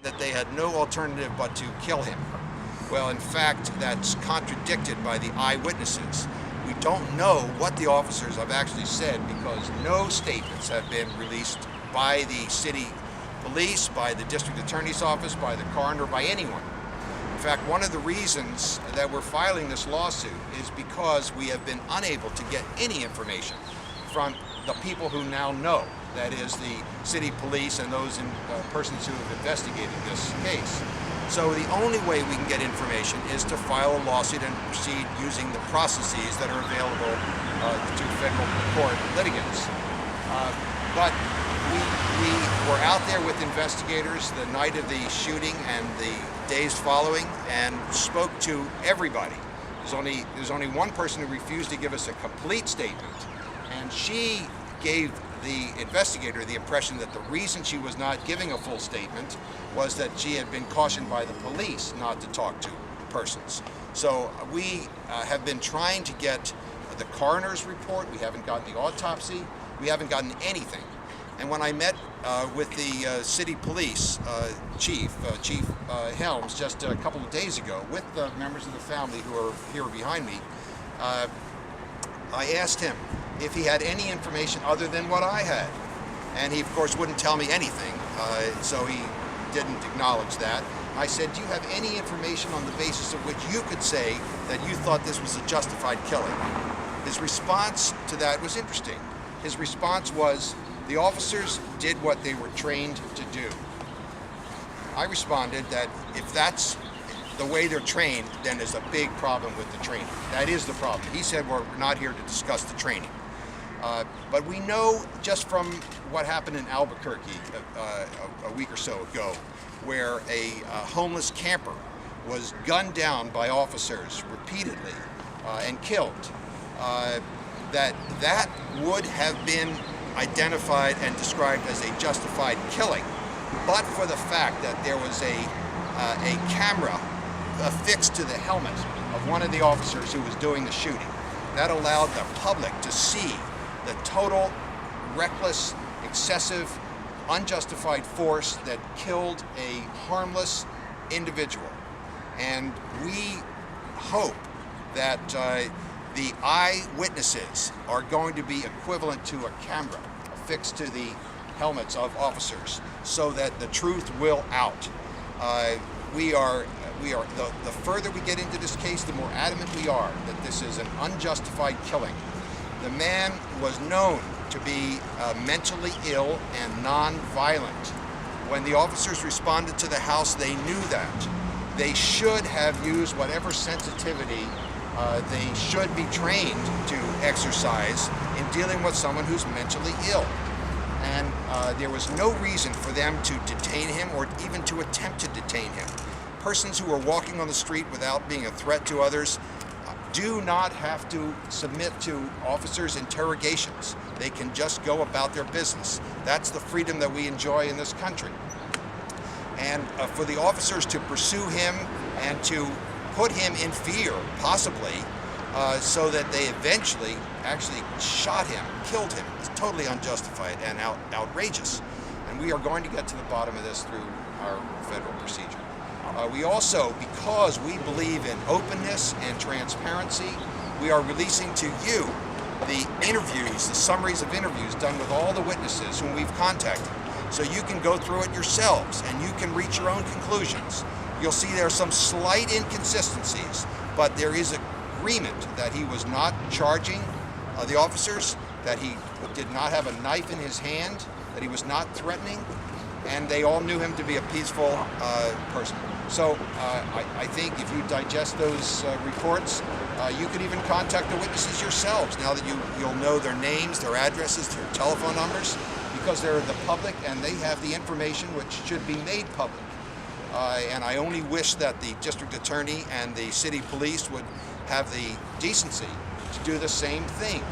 that they had no alternative but to kill him. Well, in fact, that's contradicted by the eyewitnesses. We don't know what the officers have actually said because no statements have been released by the city police, by the district attorney's office, by the coroner, by anyone. In fact, one of the reasons that we're filing this lawsuit is because we have been unable to get any information from the people who now know, that is the city police and those persons who have investigated this case. So the only way we can get information is to file a lawsuit and proceed using the processes that are available to federal court litigants. But we were out there with investigators the night of the shooting and the days following and spoke to everybody. There's only one person who refused to give us a complete statement, and she gave the investigator the impression that the reason she was not giving a full statement was that she had been cautioned by the police not to talk to persons. So we have been trying to get the coroner's report. We haven't gotten the autopsy. We haven't gotten anything. And when I met with the city police chief Helms, just a couple of days ago, with the members of the family who are here behind me, I asked him if he had any information other than what I had. And he, of course, wouldn't tell me anything, so he didn't acknowledge that. I said, do you have any information on the basis of which you could say that you thought this was a justified killing? His response to that was interesting. His response was, the officers did what they were trained to do. I responded that if that's the way they're trained, then there's a big problem with the training. That is the problem. He said we're not here to discuss the training. But we know just from what happened in Albuquerque a week or so ago, where a homeless camper was gunned down by officers repeatedly and killed, that would have been identified and described as a justified killing, but for the fact that there was a camera affixed to the helmet of one of the officers who was doing the shooting. That allowed the public to see the total, reckless, excessive, unjustified force that killed a harmless individual. And we hope that the eyewitnesses are going to be equivalent to a camera affixed to the helmets of officers so that the truth will out. The further we get into this case, the more adamant we are that this is an unjustified killing. The man was known to be mentally ill and non-violent. When the officers responded to the house, they knew that. They should have used whatever sensitivity they should be trained to exercise in dealing with someone who's mentally ill. And there was no reason for them to detain him or even to attempt to detain him. Persons who are walking on the street without being a threat to others do not have to submit to officers' interrogations. They can just go about their business. That's the freedom that we enjoy in this country. And for the officers to pursue him and to put him in fear, possibly, so that they eventually actually shot him, killed him, is totally unjustified and outrageous. And we are going to get to the bottom of this through our federal procedure. We also, because we believe in openness and transparency, we are releasing to you the interviews, the summaries of interviews done with all the witnesses whom we've contacted. So you can go through it yourselves and you can reach your own conclusions. You'll see there are some slight inconsistencies, but there is agreement that he was not charging the officers, that he did not have a knife in his hand, that he was not threatening, and they all knew him to be a peaceful person. So I think if you digest those reports, you could even contact the witnesses yourselves now that you'll know their names, their addresses, their telephone numbers, because they're the public and they have the information which should be made public. And I only wish that the district attorney and the city police would have the decency to do the same thing.